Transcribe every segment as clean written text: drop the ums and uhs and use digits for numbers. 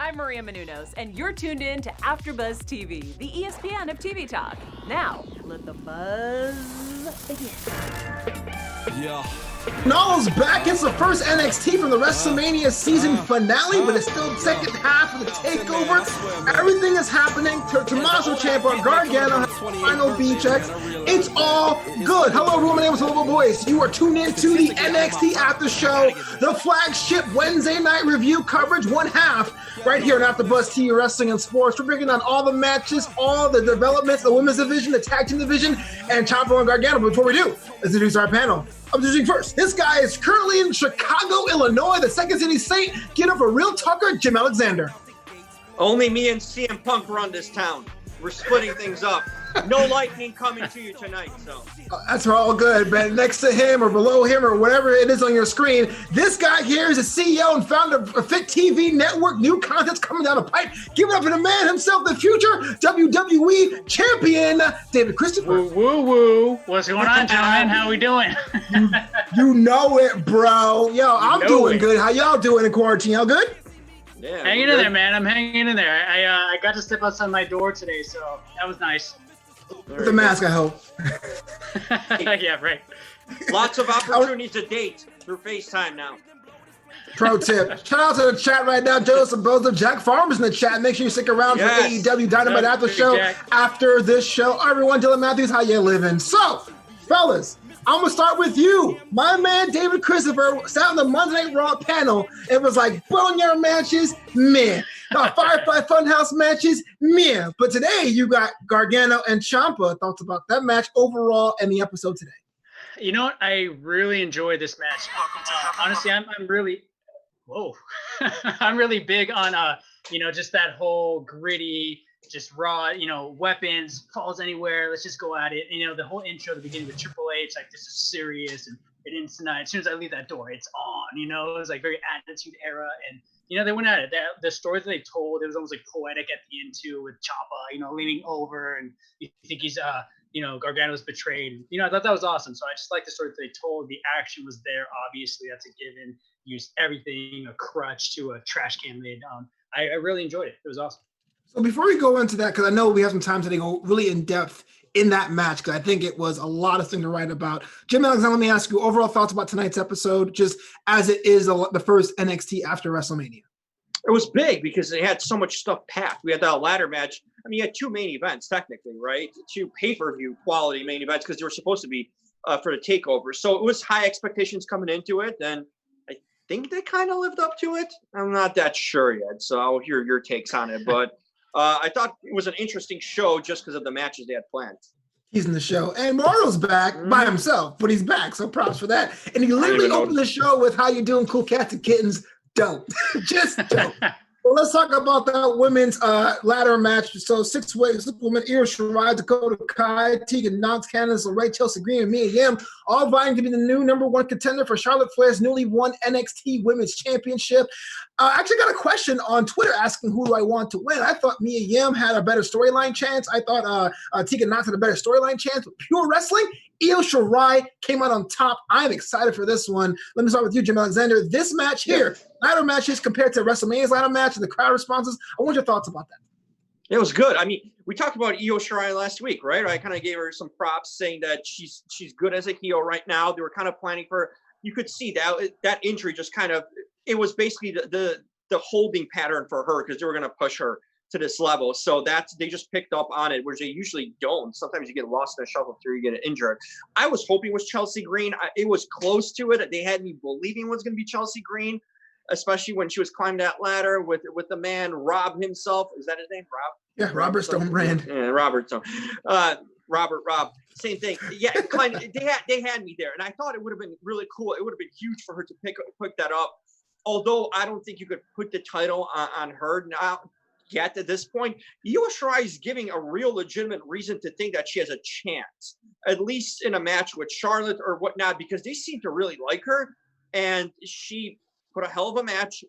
I'm Maria Menounos, and you're tuned in to AfterBuzz TV, the ESPN of TV talk. Now, let the buzz begin. Yeah. Noel's back. It's the first NXT from the WrestleMania season finale, but it's still the second half of the takeover. Everything is happening. Tomasso, Ciampa, Gargano have final B checks. It's all good. Hello, everyone. My name is Flobo Boyce. You are tuned in to the NXT After Show, the flagship Wednesday night review coverage, one half, right here on AfterBuzz TV Wrestling and Sports. We're bringing on all the matches, all the developments, the women's division, the tag team division, and Ciampa and Gargano. But before we do, let's introduce our panel. I'm introducing first. This guy is currently in Chicago, Illinois, the Second City Saint. Get up for real talker, Jim Alexander. Only me and CM Punk run this town. We're splitting things up. No lightning coming to you tonight, so. That's all good, but next to him or below him or whatever it is on your screen, this guy here is the CEO and founder of Fit TV Network. New content's coming down the pipe. Give it up for the man himself, the future WWE champion, David Christopher. Woo. What's going on, gentlemen? How we doing? You know it, bro. Yo, I'm doing good. How y'all doing in quarantine? Y'all good? Yeah, hanging in there, man. I'm hanging in there. I got to step outside my door today, so that was nice. With the mask, I hope. Yeah, right. Lots of opportunities to date through FaceTime now. Pro tip. Shout out to the chat right now. Joseph Bozo, Jack Farmer's in the chat. Make sure you stick around for AEW Dynamite After Show after this show. Everyone, Dylan Matthews, how you living? So, fellas, I'm going to start with you. My man, David Christopher, sat on the Monday Night Raw panel and was like, Boneyard matches, meh. Firefly Funhouse matches, meh. But today, you got Gargano and Ciampa. Thoughts about that match overall and the episode today? You know what? I really enjoyed this match. Honestly, I'm really, I'm really big on, just that whole gritty, just raw, weapons, falls anywhere, let's just go at it. The whole intro at the beginning with Triple H, like, this is serious, and it ends tonight. As soon as I leave that door, it's on, it was like very Attitude Era, and, they went at it. The story that they told, it was almost like poetic at the end, too, with Ciampa, leaning over, and you think he's, Gargano's betrayed. I thought that was awesome. So I just like the story that they told. The action was there, obviously, that's a given. Used everything, a crutch to a trash can lid. I really enjoyed it. It was awesome. So before we go into that, because I know we have some time today to go really in depth in that match, because I think it was a lot of things to write about. Jim Alexander, let me ask you overall thoughts about tonight's episode, just as it is the first NXT after WrestleMania. It was big because they had so much stuff packed. We had that ladder match. I mean, you had two main events, technically, right? Two pay-per-view quality main events because they were supposed to be for the takeover. So it was high expectations coming into it, and I think they kind of lived up to it. I'm not that sure yet, so I'll hear your takes on it. But I thought it was an interesting show just because of the matches they had planned. He's in the show. And Mario's back by himself, but he's back, so props for that. And he literally opened the show with "How you doing, cool cats and kittens?" Dope. Just dope. Well, let's talk about that women's ladder match. So 6 women, Io Shirai, Dakota Kai, Tegan Nox, Candice LeRae, Chelsea Green, and Mia Yim, all vying to be the new #1 contender for Charlotte Flair's newly won NXT Women's Championship. I actually got a question on Twitter asking who do I want to win. I thought Mia Yim had a better storyline chance. I thought Tegan Nox had a better storyline chance. But pure wrestling, Io Shirai came out on top. I'm excited for this one. Let me start with you, Jim Alexander. This match here, ladder matches compared to WrestleMania's ladder match and the crowd responses. I want your thoughts about that. It was good. I mean, we talked about Io Shirai last week, right? I kind of gave her some props saying that she's good as a heel right now. They were kind of planning for, you could see that injury just kind of, it was basically the holding pattern for her because they were going to push her to this level. So they just picked up on it, which they usually don't. Sometimes you get lost in a shuffle through, you get injured. I was hoping it was Chelsea Green. It was close to it. They had me believing it was going to be Chelsea Green, especially when she was climbing that ladder with the man Rob himself. Is that his name, Rob? Yeah, Robert Stonebrand. Yeah, Robert Stone. Rob, same thing. Yeah, they had me there, and I thought it would have been really cool. It would have been huge for her to pick that up. Although I don't think you could put the title on her now yet at this point. Io Shirai is giving a real legitimate reason to think that she has a chance, at least in a match with Charlotte or whatnot, because they seem to really like her, and she put a hell of a match,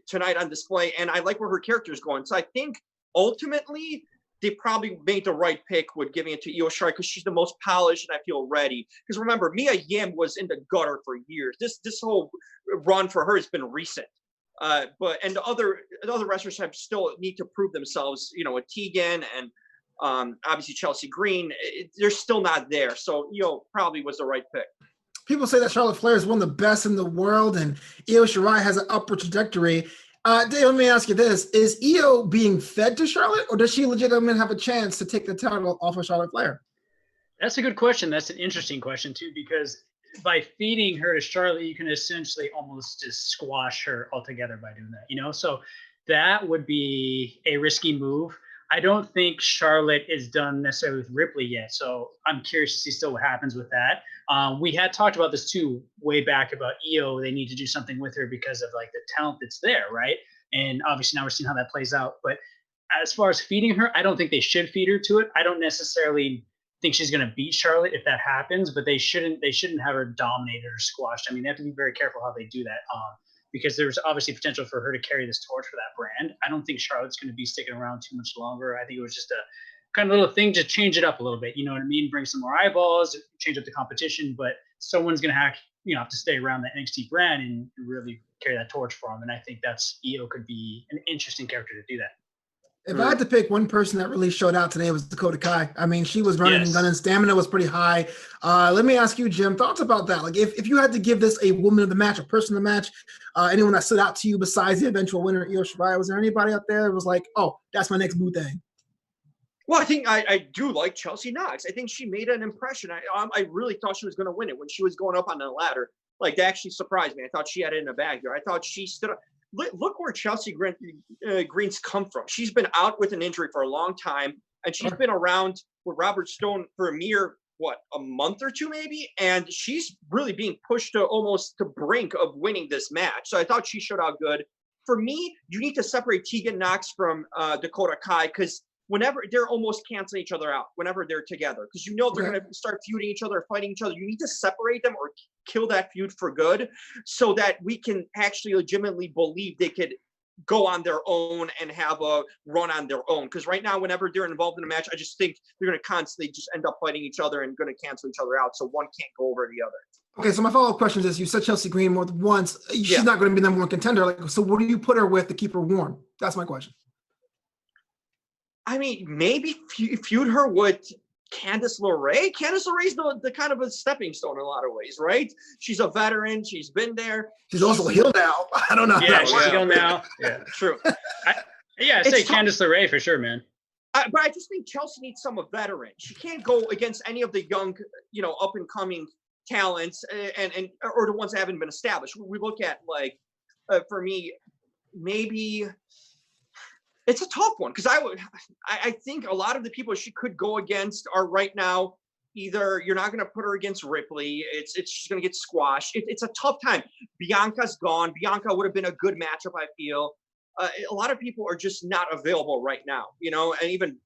tonight on display, and I like where her character is going. So I think ultimately they probably made the right pick with giving it to Io Shirai because she's the most polished and I feel ready. Because remember, Mia Yim was in the gutter for years. This whole run for her has been recent. And the other wrestlers have still need to prove themselves. You know, with Tegan and obviously Chelsea Green, they're still not there. So Io probably was the right pick. People say that Charlotte Flair is one of the best in the world, and Io Shirai has an upward trajectory. Dave, let me ask you this: is Io being fed to Charlotte, or does she legitimately have a chance to take the title off of Charlotte Flair? That's a good question. That's an interesting question too, because by feeding her to Charlotte, you can essentially almost just squash her altogether by doing that, you know? So that would be a risky move. I don't think Charlotte is done necessarily with Ripley yet. So I'm curious to see still what happens with that. We had talked about this too, way back about Io. They need to do something with her because of like the talent that's there, right? And obviously now we're seeing how that plays out. But as far as feeding her, I don't think they should feed her to it. I don't necessarily think she's going to beat Charlotte if that happens, but they shouldn't have her dominated or squashed. I mean, they have to be very careful how they do that because there's obviously potential for her to carry this torch for that brand. I don't think Charlotte's going to be sticking around too much longer. I think it was just a kind of little thing to change it up a little bit. You know what I mean? Bring some more eyeballs, change up the competition, but someone's going to have to stay around the NXT brand and really carry that torch for them. And I think that's Io could be an interesting character to do that. If I had to pick one person that really showed out today, it was Dakota Kai. I mean, she was running and gunning. Stamina was pretty high. Let me ask you, Jim, thoughts about that? Like, if you had to give this a woman of the match, a person of the match, anyone that stood out to you besides the eventual winner, Io Shirai, was there anybody out there that was like, oh, that's my next boo thing? Well, I think I do like Chelsea Knox. I think she made an impression. I really thought she was going to win it when she was going up on the ladder. Like, that actually surprised me. I thought she had it in the bag there. I thought she stood up. Look where Chelsea Green's come from. She's been out with an injury for a long time, and she's been around with Robert Stone for a mere, a month or two maybe? And she's really being pushed to almost the brink of winning this match. So I thought she showed out good. For me, you need to separate Tegan Knox from Dakota Kai, because whenever they're almost canceling each other out, whenever they're together, because you know they're going to start feuding each other, fighting each other. You need to separate them or kill that feud for good, so that we can actually legitimately believe they could go on their own and have a run on their own. Because right now, whenever they're involved in a match, I just think they're going to constantly just end up fighting each other and going to cancel each other out. So one can't go over the other. Okay, so my follow-up question is: you said Chelsea Green more than once. She's not going to be number one contender. Like, so what do you put her with to keep her warm? That's my question. I mean, maybe feud her with Candice LeRae. Candice LeRae's the kind of a stepping stone in a lot of ways, right? She's a veteran. She's been there. She's also healed now. I don't know. Yeah, she's healed now. Yeah, true. I say Candice LeRae for sure, man. But I just think Chelsea needs some veteran. She can't go against any of the young, up and coming talents or the ones that haven't been established. We look at for me, maybe. It's a tough one, because I think a lot of the people she could go against are right now, either you're not going to put her against Ripley, she's going to get squashed. It's a tough time. Bianca's gone. Bianca would have been a good matchup, I feel. A lot of people are just not available right now, and even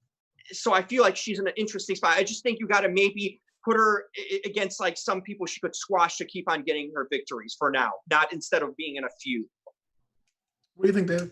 so, I feel like she's in an interesting spot. I just think you got to maybe put her against some people she could squash to keep on getting her victories for now, not instead of being in a feud. What do you think, Dave?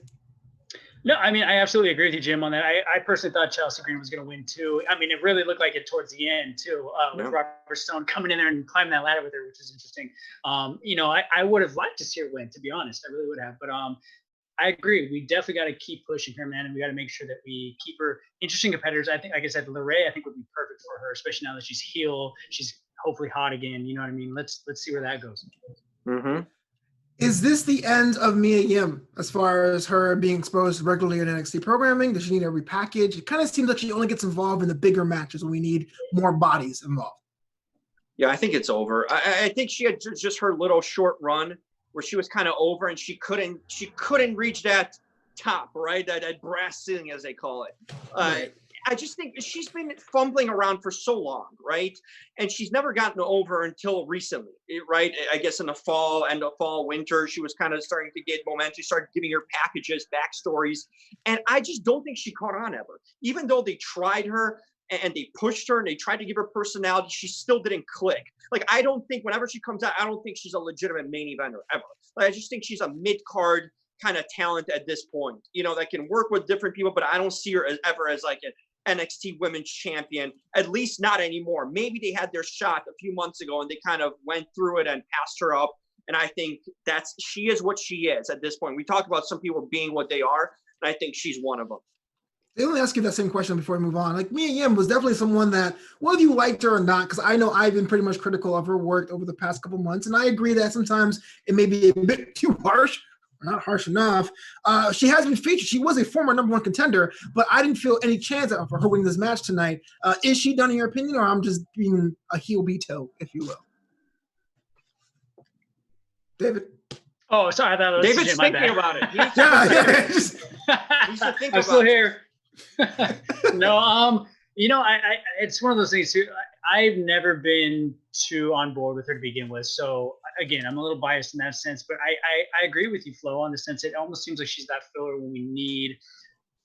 No, I mean, I absolutely agree with you, Jim, on that. I personally thought Chelsea Green was going to win, too. I mean, it really looked like it towards the end, too, with Robert Stone coming in there and climbing that ladder with her, which is interesting. I would have liked to see her win, to be honest. I really would have. But I agree. We definitely got to keep pushing her, man, and we got to make sure that we keep her interesting competitors. I think, like I said, LeRae, I think, would be perfect for her, especially now that she's heel. She's hopefully hot again. You know what I mean? Let's see where that goes. Mm-hmm. Is this the end of Mia Yim as far as her being exposed regularly in NXT programming? Does she need a repackage? It kind of seems like she only gets involved in the bigger matches when we need more bodies involved. Yeah, I think it's over. I think she had just her little short run where she was kind of over, and she couldn't reach that top, right? That brass ceiling, as they call it. Right. I just think she's been fumbling around for so long, right? And she's never gotten over until recently, right? I guess in the fall, winter, she was kind of starting to get momentum. She started giving her packages, backstories. And I just don't think she caught on ever. Even though they tried her and they pushed her and they tried to give her personality, she still didn't click. I don't think whenever she comes out, I don't think she's a legitimate main eventer ever. I just think she's a mid-card kind of talent at this point, that can work with different people, but I don't see her ever as an NXT Women's Champion, at least not anymore. Maybe they had their shot a few months ago and they kind of went through it and passed her up. And I think she is what she is at this point. We talked about some people being what they are, and I think she's one of them. Let me ask you that same question before we move on. Like, Mia Yim was definitely someone that, whether you liked her or not, because I know I've been pretty much critical of her work over the past couple months, and I agree that sometimes it may be a bit too harsh, or not harsh enough. She has been featured. She was a former #1 contender, but I didn't feel any chance of her winning this match tonight. Is she done in your opinion, or I'm just being a heel Beto, if you will? David? Oh, sorry. I thought it was David's thinking about it. I'm still here. No, it's one of those things too. I've never been too on board with her to begin with. So again, I'm a little biased in that sense, but I agree with you, Flo, on the sense it almost seems like she's that filler when we need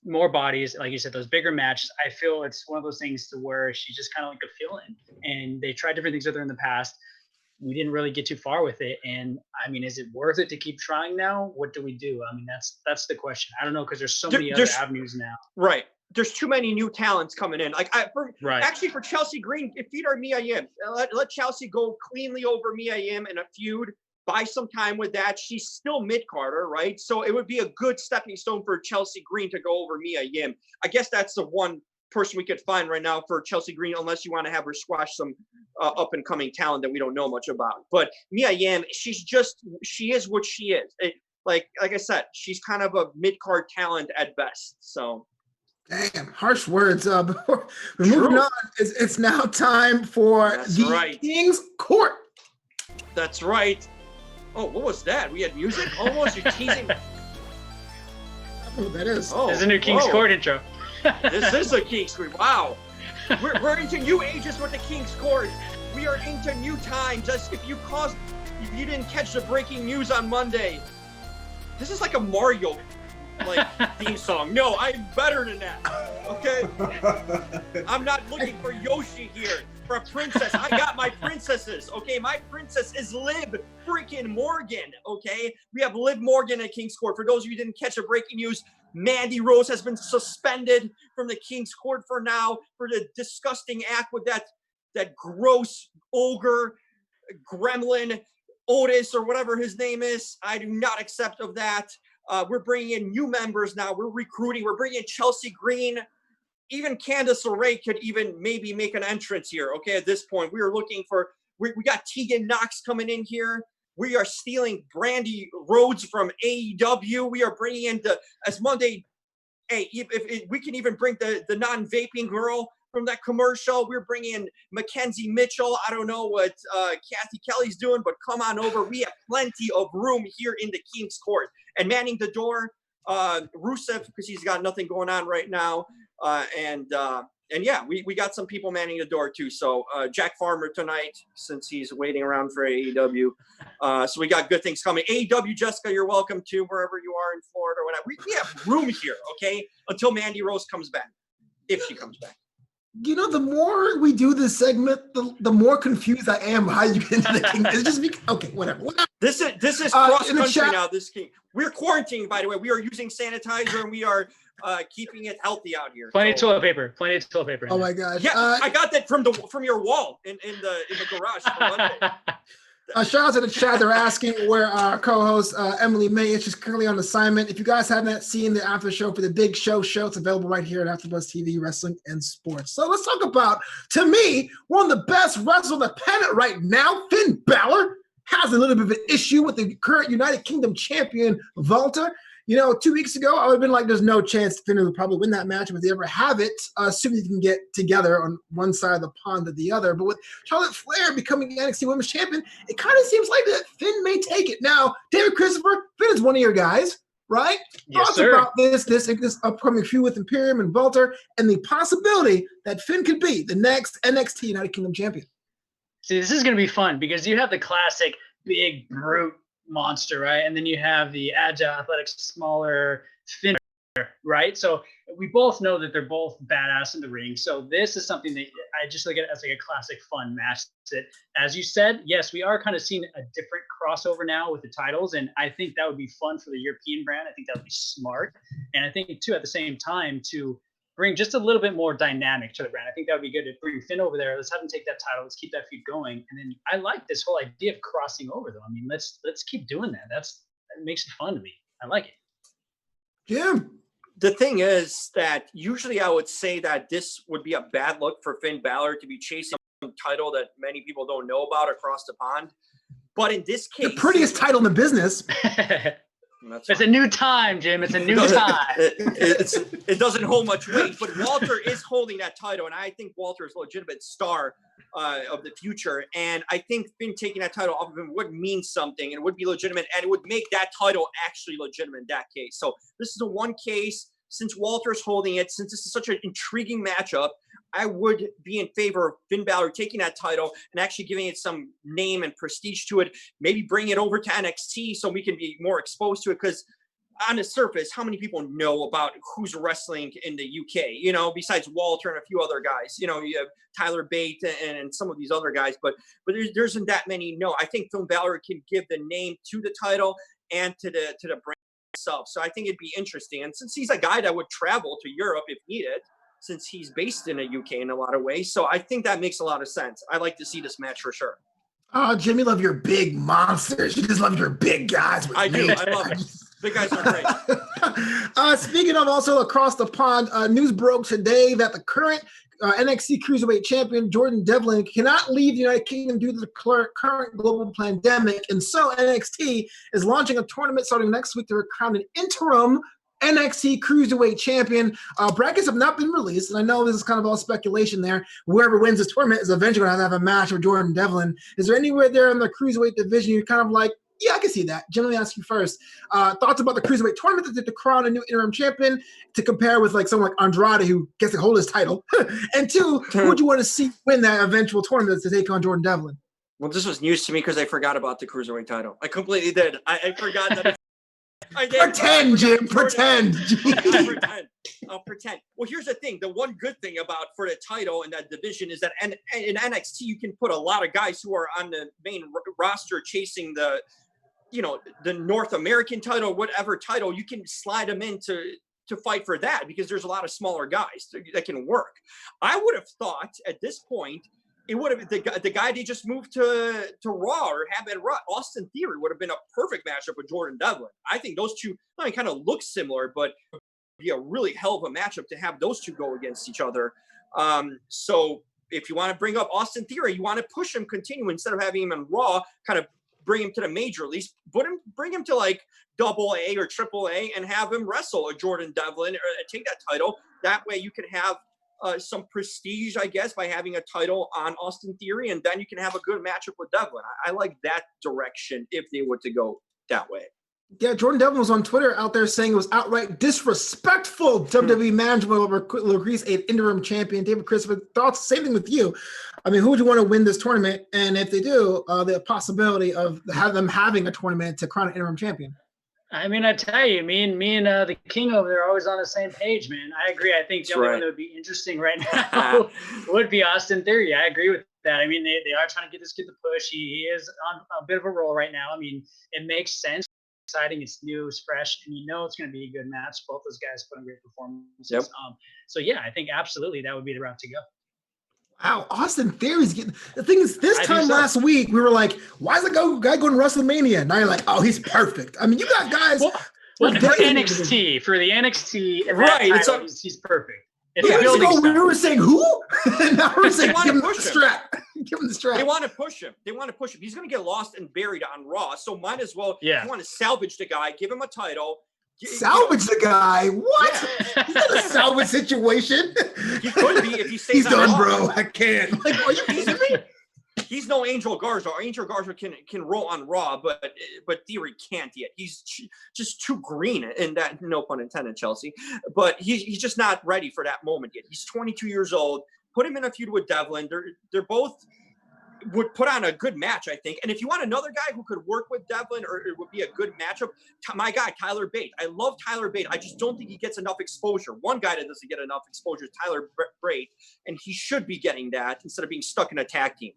more bodies. Like you said, those bigger matches. I feel it's one of those things to where she's just kind of like a fill-in, and they tried different things with her in the past. We didn't really get too far with it. And I mean, is it worth it to keep trying now? What do we do? I mean, that's the question. I don't know, because there's so many other avenues now. Right. There's too many new talents coming in. Like actually for Chelsea Green, feed her Mia Yim. Let Chelsea go cleanly over Mia Yim in a feud. Buy some time with that. She's still mid-carder, right? So it would be a good stepping stone for Chelsea Green to go over Mia Yim. I guess that's the one person we could find right now for Chelsea Green, unless you want to have her squash some up-and-coming talent that we don't know much about. But Mia Yim, she is what she is. Like I said, she's kind of a mid-card talent at best. So, damn, harsh words. Before we're moving on, it's now time for King's Court. That's right. Oh, what was that? We had music? Almost, you're teasing. I don't know what that is. Oh, there's a new King's Court intro. This is a King's Court. Wow. We're into new ages with the King's Court. We are into new times. As if you didn't catch the breaking news on Monday, this is like a Mario theme song. No, I'm better than that. Okay? I'm not looking for Yoshi here, for a princess. I got my princesses. Okay? My princess is Liv freaking Morgan. Okay? We have Liv Morgan at King's Court. For those of you who didn't catch the breaking news, Mandy Rose has been suspended from the King's Court for now for the disgusting act with that gross ogre, gremlin, Otis, or whatever his name is. I do not accept of that. We're bringing in new members now. We're recruiting. We're bringing in Chelsea Green. Even Candice LeRae could even maybe make an entrance here. Okay, at this point, we are looking for. We got Tegan Knox coming in here. We are stealing Brandy Rhodes from AEW. We are bringing in as Monday. Hey, if we can even bring the non-vaping girl from that commercial. We're bringing in Mackenzie Mitchell. I don't know what Kathy Kelly's doing, but come on over. We have plenty of room here in the King's Court. And manning the door, Rusev, because he's got nothing going on right now. And yeah, we got some people manning the door too. So Jack Farmer tonight, since he's waiting around for AEW. So we got good things coming. AEW, Jessica, you're welcome to wherever you are in Florida or whatever. We have room here, okay? Until Mandy Rose comes back, if she comes back. You know, the more we do this segment, the more confused I am how you get into the King. It's just okay, whatever. This is cross country now. This King. We're quarantining, by the way. We are using sanitizer and we are keeping it healthy out here. Plenty of toilet paper. Plenty of toilet paper. Oh my gosh. Yeah, I got that from your wall in the garage for Monday. Shout out to the chat. They're asking where our co-host Emily May is. She's currently on assignment. If you guys haven't seen the after show for the Big Show, it's available right here at AfterBuzz TV, Wrestling and Sports. So let's talk about, to me, one of the best wrestlers on the planet right now, Finn Balor, has a little bit of an issue with the current United Kingdom champion, Walter. You know, 2 weeks ago, I would have been like, there's no chance Finn would probably win that match if they ever have it, assuming you can get together on one side of the pond or the other. But with Charlotte Flair becoming the NXT Women's Champion, it kind of seems like that Finn may take it. Now, David Christopher, Finn is one of your guys, right? Yes, Thoughts sir. about this upcoming feud with Imperium and Walter and the possibility that Finn could be the next NXT United Kingdom champion. See, this is going to be fun because you have the classic big brute monster, right? And then you have the agile, athletic, smaller Finn, right? So we both know that they're both badass in the ring. So this is something that I just look at as like a classic fun match. That, as you said, yes, we are kind of seeing a different crossover now with the titles, and I think that would be fun for the European brand. I think that would be smart, and I think too at the same time to bring just a little bit more dynamic to the brand. I think that would be good to bring Finn over there. Let's have him take that title. Let's keep that feud going. And then I like this whole idea of crossing over, though. I mean, let's keep doing that. That makes it fun to me. I like it. Yeah. The thing is that usually I would say that this would be a bad look for Finn Balor to be chasing a title that many people don't know about across the pond. But in this case, the prettiest title in the business. It's a new time, Jim. It's a new time. It doesn't hold much weight, but Walter is holding that title, and I think Walter is a legitimate star of the future. And I think Finn taking that title off of him would mean something, and would be legitimate, and it would make that title actually legitimate in that case. So this is the one case, since Walter's holding it, since this is such an intriguing matchup, I would be in favor of Finn Balor taking that title and actually giving it some name and prestige to it. Maybe bring it over to NXT so we can be more exposed to it. Because on the surface, how many people know about who's wrestling in the UK? You know, besides Walter and a few other guys. You know, you have Tyler Bate and some of these other guys, but there isn't that many. No, I think Finn Balor can give the name to the title and to the brand itself. So I think it'd be interesting. And since he's a guy that would travel to Europe if needed, since he's based in the UK in a lot of ways. So I think that makes a lot of sense. I like to see this match for sure. Oh, Jimmy, love your big monsters. You just love your big guys. I do. I love it. Big guys are great. Speaking of also across the pond, news broke today that the current NXT Cruiserweight Champion, Jordan Devlin, cannot leave the United Kingdom due to the current global pandemic. And so NXT is launching a tournament starting next week to crown an interim NXT Cruiserweight Champion. Brackets have not been released, and I know this is kind of all speculation there. Whoever wins this tournament is eventually going to have a match with Jordan Devlin. Is there anywhere there in the Cruiserweight division you're kind of like, yeah, I can see that? Jim, let me ask you first. Thoughts about the Cruiserweight tournament to crown a new interim champion to compare with like someone like Andrade who gets to hold his title? And two, who would you want to see win that eventual tournament to take on Jordan Devlin? Well, this was news to me because I forgot about the Cruiserweight title. I completely did. I forgot that. Pretend, Jim. Pretend. I'll pretend. Well, here's the thing. The one good thing about for the title in that division is that in NXT, you can put a lot of guys who are on the main roster chasing the North American title, whatever title. You can slide them in to fight for that because there's a lot of smaller guys that can work. I would have thought at this point, it would have the guy they just moved to Raw or have at Raw, Austin Theory, would have been a perfect matchup with Jordan Devlin. I think those two kind of look similar, but it would be a really hell of a matchup to have those two go against each other. So if you want to bring up Austin Theory, you want to push him, continue instead of having him in Raw, kind of bring him to the major at least, bring him to like AA or AAA and have him wrestle a Jordan Devlin or take that title. That way you can have some prestige, I guess, by having a title on Austin Theory, and then you can have a good matchup with Devlin. I like that direction if they were to go that way. Yeah, Jordan Devlin was on Twitter out there saying it was outright disrespectful WWE management over Lucrease, an interim champion. David Christopher, thoughts? Same thing with you. I mean, who would you want to win this tournament? And if they do, the possibility of them having a tournament to crown an interim champion. I mean, I tell you, me and the King over there are always on the same page, man. I agree. I think the only one that would be interesting right now would be Austin Theory. I agree with that. I mean, they are trying to get this kid to push. He is on a bit of a roll right now. I mean, it makes sense. It's exciting. It's new. It's fresh. And it's going to be a good match. Both those guys put on great performances. Yep. So, yeah, I think absolutely that would be the route to go. Wow, Austin Theory's getting the thing is this time last week we were like, why is the guy going to WrestleMania? Now you're like, oh, he's perfect. I mean, you got guys for the NXT, right? He's perfect. We were saying who? Now we're saying give him the strap. Give him the strap. They want to push him. He's going to get lost and buried on Raw. So might as well. If you want to salvage the guy, give him a title. Salvage the guy? What? Yeah. He's not a salvage situation. He could be if he stays. He's done, bro. I can't. Like, are you kidding me? He's no Angel Garza. Angel Garza can roll on Raw, but Theory can't yet. He's just too green, and that, no pun intended, Chelsea. But he's just not ready for that moment yet. He's 22 years old. Put him in a feud with Devlin. They're both would put on a good match, I think. And if you want another guy who could work with Devlin or it would be a good matchup, my guy, Tyler Bate. I love Tyler Bate. I just don't think he gets enough exposure. One guy that doesn't get enough exposure is Tyler Bate, and he should be getting that instead of being stuck in a tag team.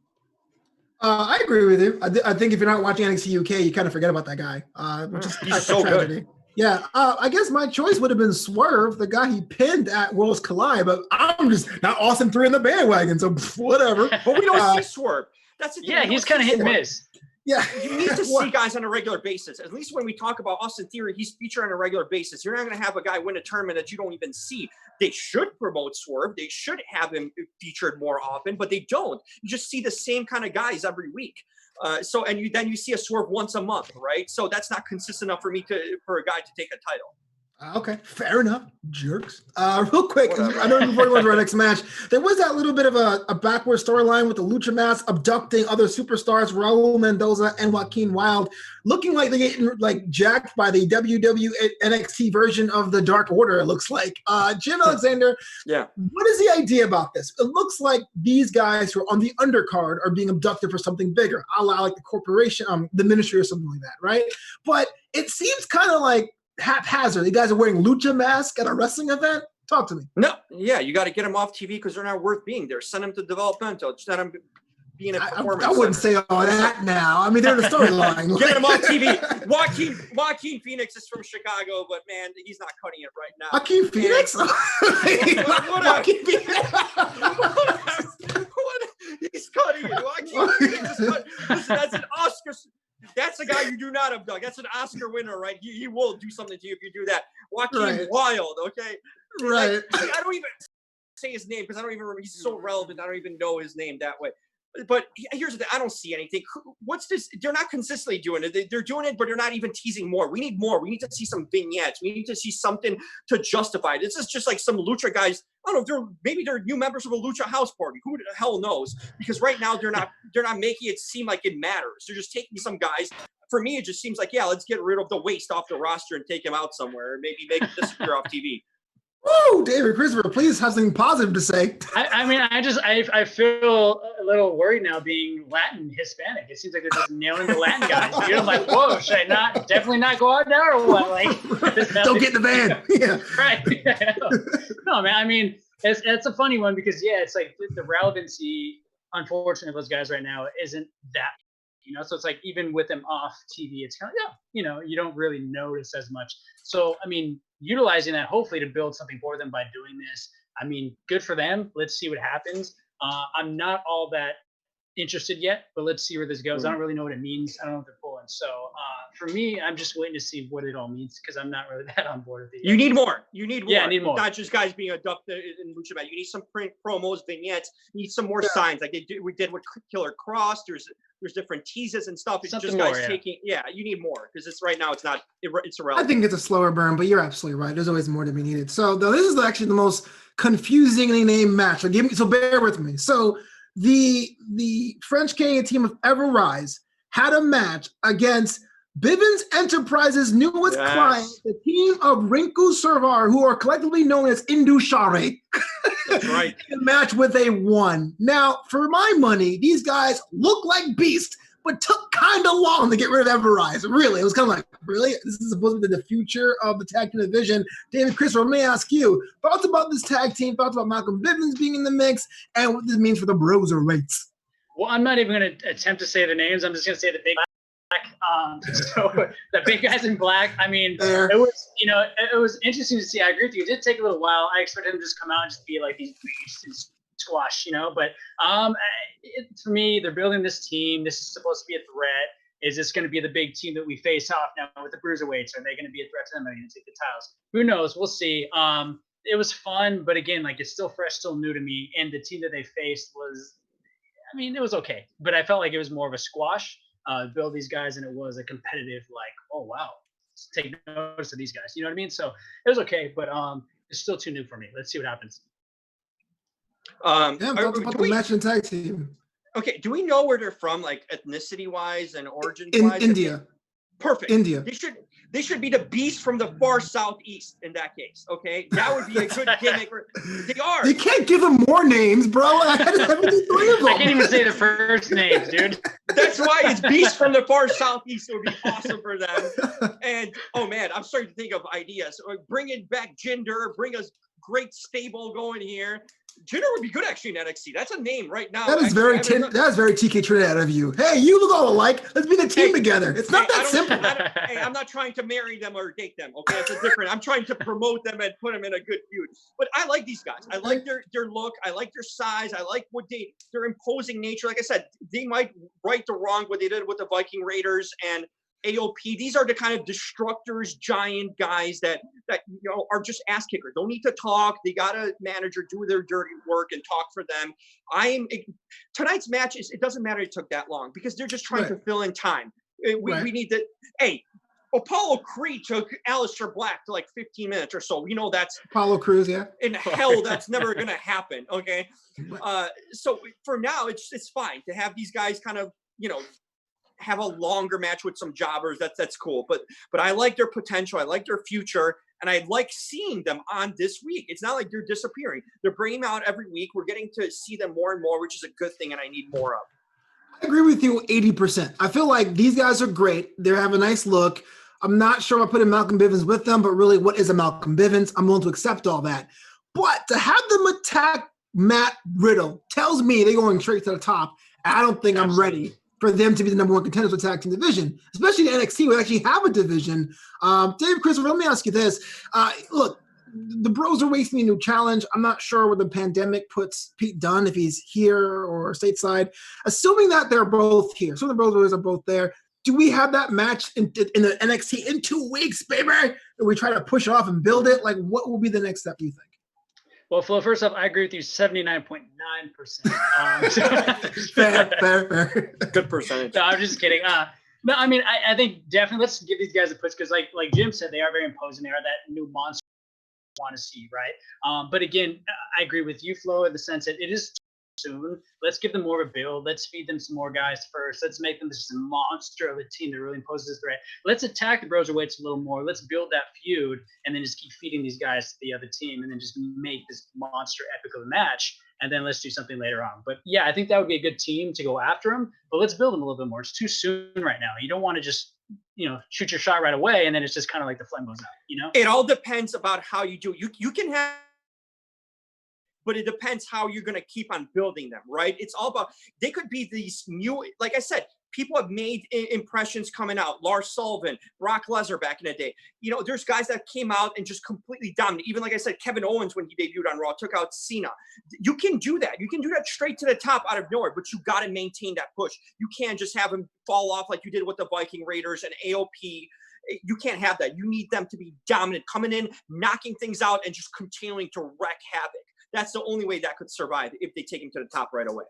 I agree with you. I think if you're not watching NXT UK, you kind of forget about that guy, which is he's so good. Yeah, I guess my choice would have been Swerve, the guy he pinned at Worlds Collide, but I'm just not Austin 3 in the bandwagon, so whatever. But we don't see Swerve. That's the thing. Yeah, he's kind of hit and miss. Yeah, you need to see guys on a regular basis. At least when we talk about Austin Theory, he's featured on a regular basis. You're not going to have a guy win a tournament that you don't even see. They should promote Swerve. They should have him featured more often, but they don't. You just see the same kind of guys every week. Then you see a Swerve once a month, right? So that's not consistent enough for a guy to take a title. Okay, fair enough, jerks. Real quick, I know before we go to our next match, there was that little bit of a backward storyline with the Lucha Mask abducting other superstars, Raul Mendoza and Joaquin Wilde, looking like they're getting like jacked by the WWE NXT version of the Dark Order. It looks like. Jim Alexander, yeah. What is the idea about this? It looks like these guys who are on the undercard are being abducted for something bigger, a la like the corporation, the ministry or something like that, right? But it seems kind of like haphazard. You guys are wearing lucha masks at a wrestling event? Talk to me. No, yeah, you got to get them off TV because they're not worth being there. Send them to developmental. Send them being a performance. I wouldn't say all that now. I mean, they're in the storyline. Get them off TV. Joaquin Phoenix is from Chicago, but man, he's not cutting it right now. Joaquin Phoenix? Joaquin Phoenix. He's cutting it. Joaquin Phoenix is cutting. Listen, that's an Oscar. That's a guy you do not abduct. That's an Oscar winner, right? He will do something to you if you do that. Joaquin Wilde, okay? Right. I don't even say his name because I don't even remember. He's so relevant. I don't even know his name that way. But here's the thing. I don't see anything. What's this? They're not consistently doing it. They're doing it, but they're not even teasing more. We need more. We need to see some vignettes. We need to see something to justify it. This is just like some Lucha guys. I don't know. Maybe they're new members of a Lucha house party. Who the hell knows? Because right now they're not making it seem like it matters. They're just taking some guys. For me, it just seems like, yeah, let's get rid of the waste off the roster and take him out somewhere. Maybe make him disappear off TV. Woo, David Christopher, please have something positive to say. I mean, I feel a little worried now being Latin Hispanic. It seems like they're just nailing the Latin guys. Dude, I'm like, whoa, should I definitely not go out now or what? Like, don't get in the van. Yeah. Right. No, man. I mean, it's a funny one because it's like the relevancy, unfortunately, of those guys right now isn't that. So it's like even with them off TV, it's kind of you don't really notice as much. So I mean, utilizing that hopefully to build something for them by doing this. I mean, good for them. Let's see what happens. I'm not all that interested yet, but let's see where this goes. I don't really know what it means. I don't know what they're pulling. So for me, I'm just waiting to see what it all means because I'm not really that on board with it yet. You need more. You need more. Yeah, I need more. Not just guys being abducted in Lucha Mat. You need some print promos, vignettes. You need some more signs like we did with Killer Cross. There's different teases and stuff. It's something just guys more, taking. Yeah, you need more because it's right now. It's not. It's irrelevant. I think it's a slower burn, but you're absolutely right. There's always more to be needed. So this is actually the most confusingly named match. So bear with me. So the French Canadian team of Ever Rise had a match against Bivens Enterprises' newest client, the team of Rinku Servar, who are collectively known as Indu Share. That's right. In a match with a 1. Now, for my money, these guys look like beasts, but took kind of long to get rid of Ever Rise. Really, it was kind of like, really? This is supposed to be the future of the tag team division. David Christopher, let me ask you, thoughts about this tag team, thoughts about Malcolm Bivens being in the mix, and what this means for the Broserweights? Well, I'm not even going to attempt to say the names. I'm just going to say the big black. So the big guys in black. I mean, it was it was interesting to see. I agree with you. It did take a little while. I expected them to just come out and just be like these beasts and squash, But for me, they're building this team. This is supposed to be a threat. Is this going to be the big team that we face off now with the Bruiserweights? Are they going to be a threat to them? Are they going to take the titles? Who knows? We'll see. It was fun, but again, like it's still fresh, still new to me. And the team that they faced was, I mean, it was okay, but I felt like it was more of a squash. Build these guys, and it was a competitive, like, oh wow, let's take notice of these guys. You know what I mean? So it was okay, but it's still too new for me. Let's see what happens. About the match and tag team. Okay, do we know where they're from, like ethnicity wise and origin wise? India. Perfect. India. They should be the beast from the far southeast in that case. Okay, that would be a good gimmick. They are. You can't give them more names, bro. I can't even say the first names, dude. That's why it's beast from the far southeast. It would be awesome for them. And oh man, I'm starting to think of ideas. Bringing back gender, bring us great stable going here. Jinder would be good actually in NXT. That's a name right now. That is very TK Trinidad of you. Hey, you look all alike. Let's be the team together. It's not that simple. I'm not trying to marry them or date them. Okay, it's a different. I'm trying to promote them and put them in a good feud. But I like these guys. I like their look. I like their size. I like what their imposing nature. Like I said, they might right the wrong what they did with the Viking Raiders and AOP. These are the kind of destructors, giant guys that are just ass kickers. Don't need to talk. They got a manager do their dirty work and talk for them. Tonight's match it doesn't matter it took that long because they're just trying to fill in time. We need to. Hey, Apollo Creed took Aleister Black to like 15 minutes or so. That's Apollo Crews, yeah. In hell, that's never gonna happen. Okay, so for now, it's fine to have these guys kind of have a longer match with some jobbers. That's cool. But I like their potential. I like their future. And I like seeing them on this week. It's not like they're disappearing. They're bringing them out every week. We're getting to see them more and more, which is a good thing. And I need more of. I agree with you 80%. I feel like these guys are great. They have a nice look. I'm not sure I put in Malcolm Bivens with them, but really what is a Malcolm Bivens? I'm willing to accept all that. But to have them attack Matt Riddle tells me they're going straight to the top. I don't think I'm ready for them to be the number one contenders for the tag team division, especially in NXT. We actually have a division. Dave Christopher, let me ask you this. Look, the Bros are wasting a new challenge. I'm not sure where the pandemic puts Pete Dunne, if he's here or stateside. Assuming that they're both here, so the Bros are both there, do we have that match in the NXT in 2 weeks, baby? Or we try to push it off and build it? Like, what will be the next step, do you think? Well, Flo, first off, I agree with you 79.9%. Fair. Good percentage. No, I'm just kidding. No, I mean, I think definitely let's give these guys a push because, like Jim said, they are very imposing. They are that new monster you want to see, right? But again, I agree with you, Flo, in the sense that it is soon. Let's give them more of a build. Let's feed them some more guys first. Let's make them just a monster of a team that really imposes this threat. Let's attack the Broserweights a little more. Let's build that feud and then just keep feeding these guys to the other team and then just make this monster epic of a match. And then let's do something later on. But yeah, I think that would be a good team to go after them. But let's build them a little bit more. It's too soon right now. You don't want to just shoot your shot right away and then it's just kind of like the flame goes out. It all depends about how you do it. You can have. But it depends how you're going to keep on building them, right? It's all about, they could be these new, like I said, people have made impressions coming out. Lars Sullivan, Brock Lesnar back in the day. There's guys that came out and just completely dominated. Even like I said, Kevin Owens, when he debuted on Raw, took out Cena. You can do that. You can do that straight to the top out of nowhere, but you got to maintain that push. You can't just have them fall off like you did with the Viking Raiders and AOP. You can't have that. You need them to be dominant, coming in, knocking things out, and just continuing to wreak havoc. That's the only way that could survive if they take him to the top right away.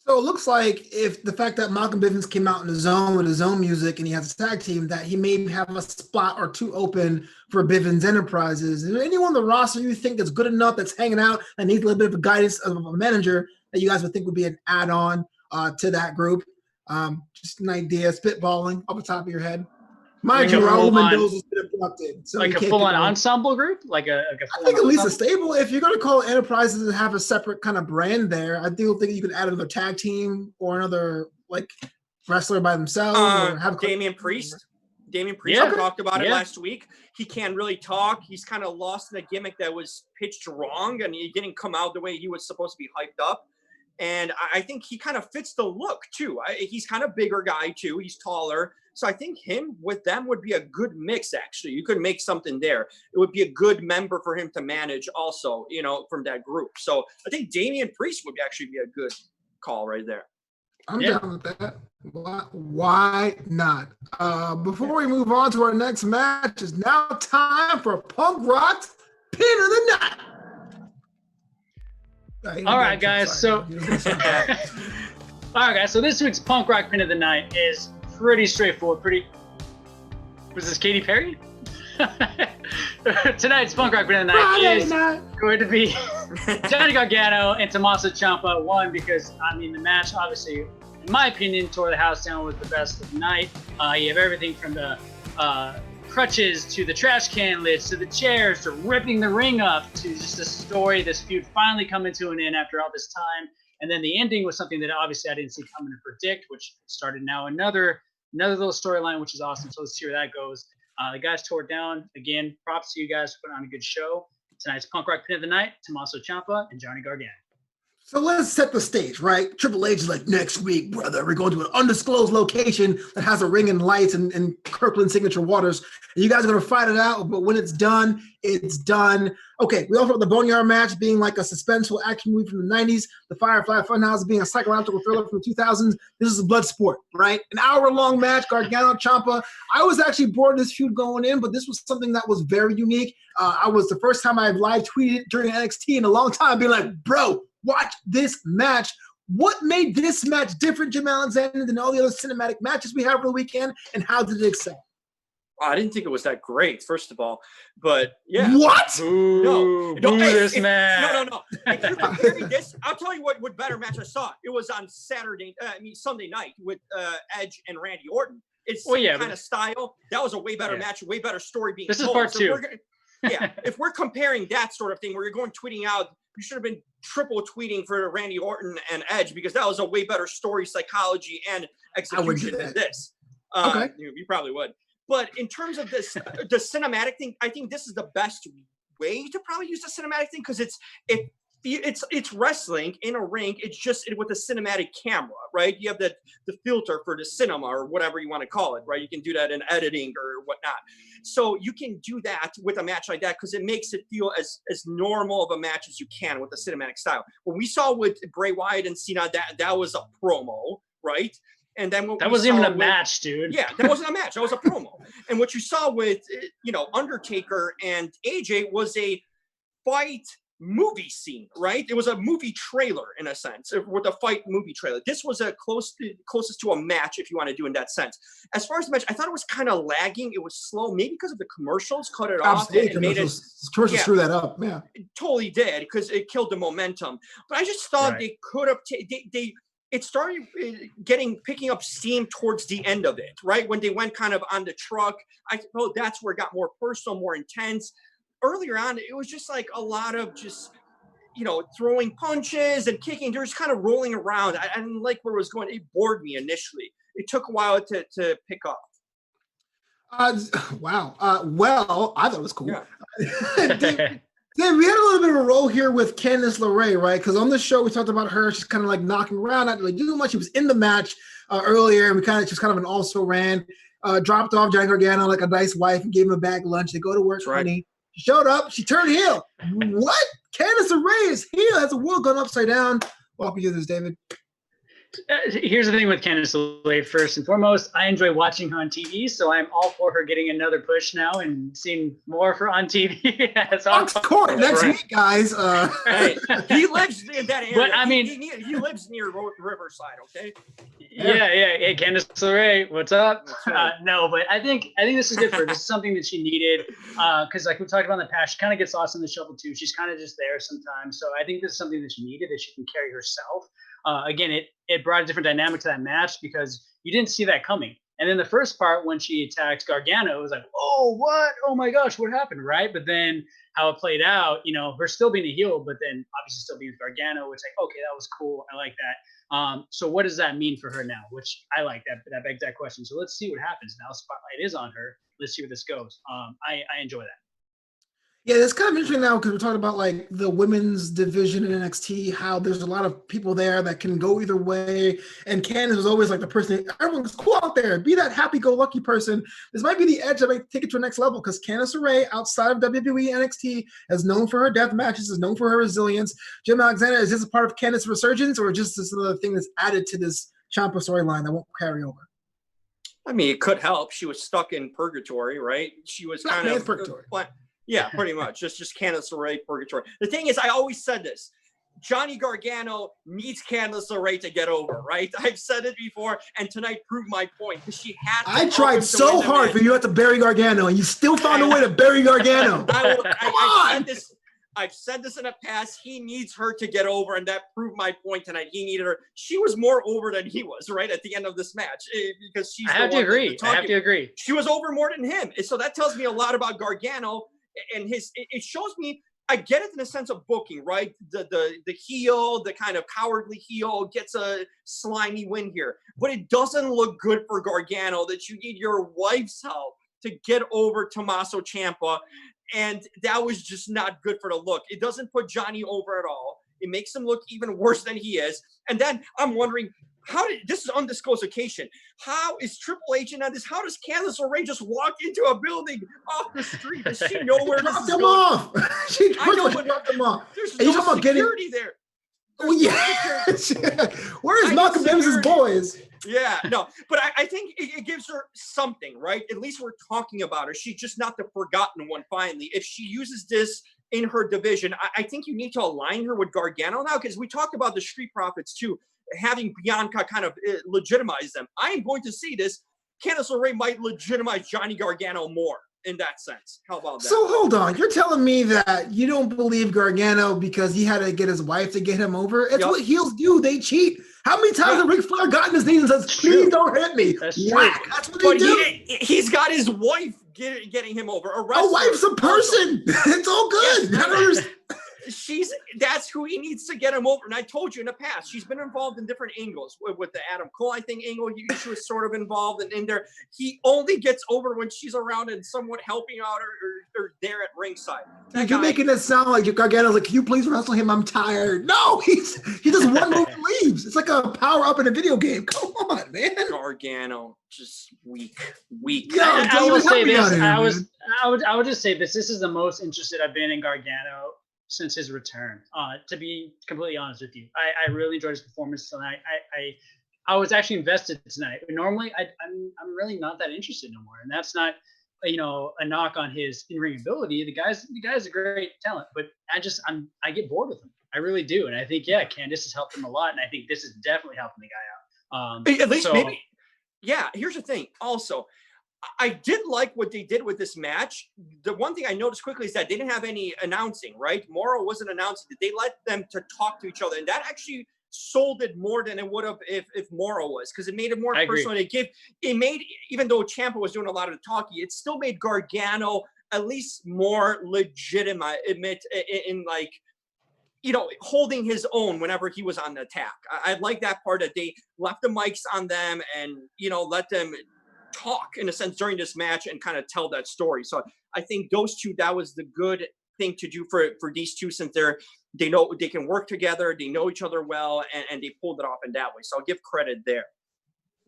So it looks like if the fact that Malcolm Bivens came out in the zone with his own music and he has a tag team, that he may have a spot or two open for Bivens Enterprises. Is there anyone on the roster you think that's good enough, that's hanging out, and needs a little bit of a guidance of a manager that you guys would think would be an add-on to that group? Just an idea, spitballing off the top of your head. Mind you, Raul Mendoza's been abducted. So like a full-on ensemble group? Like a I think at least a stable. If you're going to call it Enterprises and have a separate kind of brand there, I do think you could add another tag team or another like wrestler by themselves. Or have Damian Priest. Damian Priest talked about it last week. He can't really talk. He's kind of lost in a gimmick that was pitched wrong, and he didn't come out the way he was supposed to be hyped up. And I think he kind of fits the look, too. He's kind of bigger guy, too. He's taller. So I think him with them would be a good mix, actually. You could make something there. It would be a good member for him to manage also, from that group. So I think Damian Priest would actually be a good call right there. I'm down with that. Why not? Before we move on to our next match, it's now time for Punk Rock's Pin of the Night. All right, guys. So this week's Punk Rock Pin of the Night is pretty straightforward. Was this Katy Perry? Tonight's Punk Rock Pin of the Night is going to be Johnny Gargano and Tomasso Ciampa. One, because the match obviously, in my opinion, tore the house down, was the best of the night. You have everything from the crutches to the trash can lids to the chairs to ripping the ring up to just a story, this feud finally coming to an end after all this time. And then the ending was something that obviously I didn't see coming to predict, which started now another little storyline, which is awesome. So let's see where that goes. The guys tore it down. Again, props to you guys for putting on a good show. tonight's Punk Rock Pin of the Night, Tomasso Ciampa and Johnny Gargano. So let's set the stage, right? Triple H is like, next week, brother, we're going to an undisclosed location that has a ring and lights and Kirkland signature waters. And you guys are going to fight it out, but when it's done, it's done. Okay, we also have the Boneyard match being like a suspenseful action movie from the 90s, the Firefly Funhouse being a psychological thriller from the 2000s. This is a blood sport, right? An hour-long match, Gargano, Ciampa. I was actually bored of this feud going in, but this was something that was very unique. I was the first time I live tweeted during NXT in a long time, being like, bro, watch this match. What made this match different, Jim Alexander, than all the other cinematic matches we have over the weekend, and how did it excel? I didn't think it was that great, first of all, but yeah. What? No, this match. No. If you compare me this, I'll tell you what better match I saw. It was on Sunday night with Edge and Randy Orton. It's kind of style. That was a way better match, a way better story being told. This is part two. If we're comparing that sort of thing where you're going tweeting out, you should have been triple tweeting for Randy Orton and Edge, because that was a way better story, psychology, and execution than this. Okay. You probably would. But in terms of this, the cinematic thing, I think this is the best way to probably use the cinematic thing, because it's wrestling in a ring. It's just with a cinematic camera, right? You have the filter for the cinema or whatever you want to call it, right? You can do that in editing or whatnot. So you can do that with a match like that because it makes it feel as normal of a match as you can with the cinematic style. What we saw with Bray Wyatt and Cena, that was a promo, right? And then that wasn't even a match, dude. Yeah, that wasn't a match. That was a promo. And what you saw with Undertaker and AJ was a fight movie scene, right? It was a movie trailer in a sense, with a fight movie trailer. This was a closest to a match, if you want to do in that sense. As far as the match, I thought it was kind of lagging. It was slow, maybe because of the commercials cut it off. And made it, commercials screw that up. Yeah, it totally did, because it killed the momentum. But I just thought they could have. It started picking up steam towards the end of it, right? When they went kind of on the truck, I thought that's where it got more personal, more intense. Earlier on, it was just like a lot of just, throwing punches and kicking. They're just kind of rolling around. I didn't like where it was going. It bored me initially. It took a while to pick up. Wow. Well, I thought it was cool. Yeah. Yeah, we had a little bit of a role here with Candice LeRae, right? Because on this show, we talked about her. She's kind of like knocking around, not really doing much. She was in the match earlier, and she was kind of an also-ran. Dropped off Johnny Gargano like a nice wife and gave him a bag lunch. They go to work, honey. She showed up. She turned heel. What? Candice LeRae is heel. Has the world gone upside down? Walk me through this, David. Here's the thing with Candice LeRae. First and foremost, I enjoy watching her on TV, so I'm all for her getting another push now and seeing more of her on TV. Fox Court next week, guys. Hey, he lives in that area. But I mean, he lives near Riverside. Okay. Yeah. Hey, Candice LeRae, what's up? No, but I think this is good for her. This is something that she needed, because like we talked about in the past, she kind of gets lost in the shuffle too. She's kind of just there sometimes. So I think this is something that she needed, that she can carry herself. Again, it brought a different dynamic to that match because you didn't see that coming. And then the first part, when she attacked Gargano, it was like, oh, what? Oh my gosh, what happened, right? But then how it played out, her still being a heel, but then obviously still being Gargano, it's like, okay, that was cool. I like that. So what does that mean for her now? Which I like that. That begs that question. So let's see what happens. Now the spotlight is on her. Let's see where this goes. I enjoy that. Yeah, it's kind of interesting now because we're talking about like the women's division in NXT, how there's a lot of people there that can go either way. And Candice was always like the person, everyone's cool out there. Be that happy-go-lucky person. This might be the edge that might take it to the next level because Candice LeRae, outside of WWE NXT, is known for her death matches, is known for her resilience. Jim Alexander, is this a part of Candice's resurgence or just this another thing that's added to this Ciampa storyline that won't carry over? I mean, it could help. She was stuck in purgatory, right? She was kind of purgatory. Yeah, pretty much. Just Candice LeRae purgatory. The thing is, I always said this. Johnny Gargano needs Candice LeRae to get over, right? I've said it before, and tonight proved my point because she had. I tried so hard for you to bury Gargano, and you still found a way to bury Gargano. I've said this in the past. He needs her to get over, and that proved my point tonight. He needed her. She was more over than he was, right, at the end of this match, because she's. I have to agree. She was over more than him, and so that tells me a lot about Gargano and his. It shows me. I get it in the sense of booking, right? The heel, the kind of cowardly heel gets a slimy win here, but it doesn't look good for Gargano that you need your wife's help to get over Tomasso Ciampa. and that was just not good for the look. It doesn't put Johnny over at all. It makes him look even worse than he is. And then I'm wondering, this is undisclosed occasion. How is Triple H in on this? How does Candice LeRae just walk into a building off the street? Does she know where this is going? Off. She dropped them off. There's and no security there. Oh, yeah. Where is Malcolm Evans' boys? Yeah, no, but I think it gives her something, right? At least we're talking about her. She's just not the forgotten one, finally. If she uses this in her division, I think you need to align her with Gargano now, because we talked about the Street Profits, too, having Bianca kind of legitimize them. I am going to see this. Candice LeRae might legitimize Johnny Gargano more in that sense. How about that? So hold on. You're telling me that you don't believe Gargano because he had to get his wife to get him over? It's what heels do. They cheat. How many times has Ric Flair gotten his knees and says, please don't hit me? That's Whack. That's what they do. He's got his wife getting him over. A wife's a person. It's all good. Yes. That's who he needs to get him over. And I told you in the past, she's been involved in different angles with the Adam Cole, I think, angle. She was sort of involved in there. He only gets over when she's around and somewhat helping out or there at ringside. You're making it sound like Gargano's like, can you please wrestle him? I'm tired. No, he just one move and leaves. It's like a power up in a video game. Come on, man. Gargano, just weak. I will say this. I would just say this. This is the most interested I've been in Gargano since his return. To be completely honest with you, I really enjoyed his performance tonight. I was actually invested tonight. Normally, I'm really not that interested no more, and that's not a knock on his in-ring ability. The guy's a great talent, but I get bored with him. I really do, and I think Candice has helped him a lot, and I think this is definitely helping the guy out. At least maybe. Yeah. Here's the thing. Also, I did like what they did with this match. The one thing I noticed quickly is that they didn't have any announcing, right? Morrow wasn't announcing. They let them to talk to each other, and that actually sold it more than it would have if Morrow was, because it made it more personal. It made, even though Ciampa was doing a lot of the talking, it still made Gargano at least more legitimate in like, holding his own whenever he was on the attack. I like that part, that they left the mics on them and, let them talk in a sense during this match and kind of tell that story. So I think those two, that was the good thing to do for these two, since they know they can work together, they know each other well, and they pulled it off in that way. So I'll give credit there.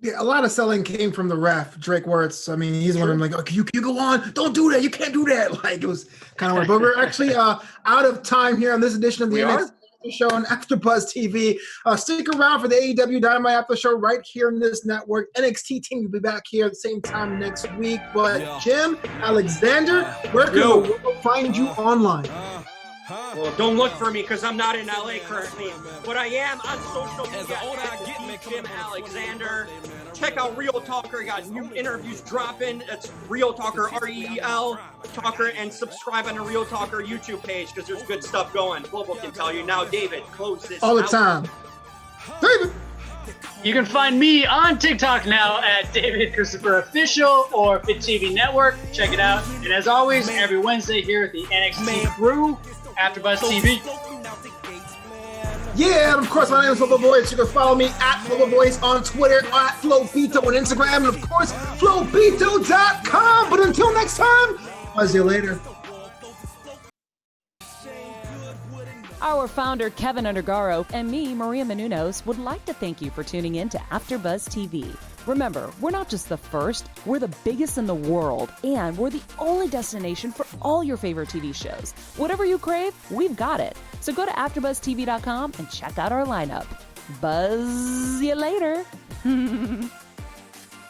Yeah, a lot of selling came from the ref, Drake Wirtz. I mean, he's one of them like, okay, you go on, don't do that, you can't do that. Like, it was kind of weird. But we're actually out of time here on this edition of the NXT show on AfterBuzz TV. Stick around for the AEW Dynamite After Show right here in this network. NXT team will be back here at the same time next week. But Jim, Alexander, where can the world find you online? Well, don't look for me because I'm not in LA currently, but I am on social media at Jim Alexander. Check out Real Talker. Got new interviews dropping. It's Real Talker, REEL Talker, and subscribe on the Real Talker YouTube page because there's good stuff going. Flobo can tell you. Now, David, close this all the time. David. You can find me on TikTok now at David Christopher Official or Fit TV Network. Check it out. And as always, every Wednesday here at the NXT crew, AfterBuzz TV. Yeah, and of course, my name is Flobo Boyce. You can follow me at Flobo Boyce on Twitter, at Flobito on Instagram, and of course, Flobito.com. But until next time, I'll see you later. Our founder, Keven Undergaro, and me, Maria Menounos, would like to thank you for tuning in to AfterBuzz TV. Remember, we're not just the first, we're the biggest in the world, and we're the only destination for all your favorite TV shows. Whatever you crave, we've got it. So go to AfterBuzzTV.com and check out our lineup. Buzz you later. The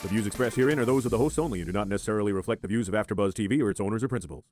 views expressed herein are those of the hosts only and do not necessarily reflect the views of AfterBuzz TV or its owners or principals.